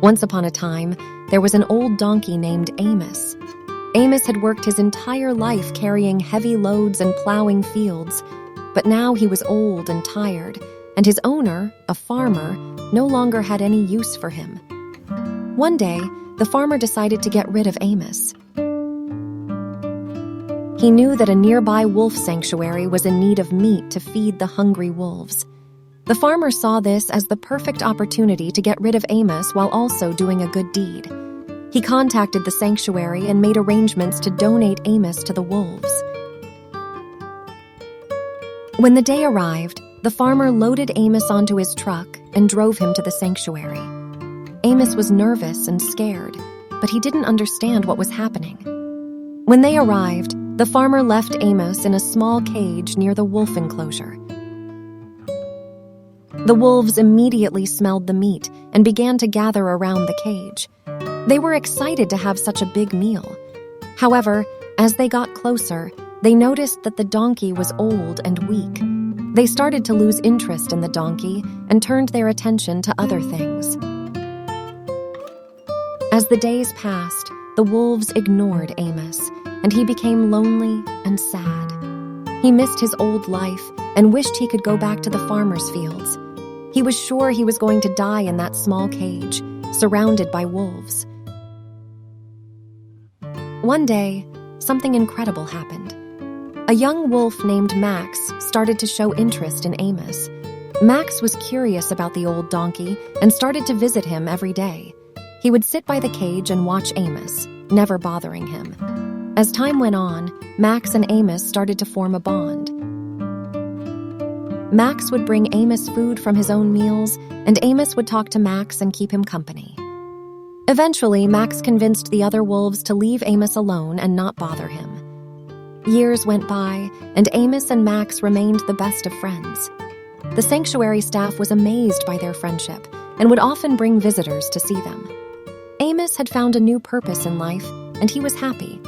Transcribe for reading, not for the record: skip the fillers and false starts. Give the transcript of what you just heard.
Once upon a time, there was an old donkey named Amos. Amos had worked his entire life carrying heavy loads and plowing fields, but now he was old and tired, and his owner, a farmer, no longer had any use for him. One day, the farmer decided to get rid of Amos. He knew that a nearby wolf sanctuary was in need of meat to feed the hungry wolves. The farmer saw this as the perfect opportunity to get rid of Amos while also doing a good deed. He contacted the sanctuary and made arrangements to donate Amos to the wolves. When the day arrived, the farmer loaded Amos onto his truck and drove him to the sanctuary. Amos was nervous and scared, but he didn't understand what was happening. When they arrived, the farmer left Amos in a small cage near the wolf enclosure. The wolves immediately smelled the meat and began to gather around the cage. They were excited to have such a big meal. However, as they got closer, they noticed that the donkey was old and weak. They started to lose interest in the donkey and turned their attention to other things. As the days passed, the wolves ignored Amos, and he became lonely and sad. He missed his old life and wished he could go back to the farmer's fields. He was sure he was going to die in that small cage, surrounded by wolves. One day, something incredible happened. A young wolf named Max started to show interest in Amos. Max was curious about the old donkey and started to visit him every day. He would sit by the cage and watch Amos, never bothering him. As time went on, Max and Amos started to form a bond. Max would bring Amos food from his own meals, and Amos would talk to Max and keep him company. Eventually, Max convinced the other wolves to leave Amos alone and not bother him. Years went by, and Amos and Max remained the best of friends. The sanctuary staff was amazed by their friendship and would often bring visitors to see them. Amos had found a new purpose in life, and he was happy.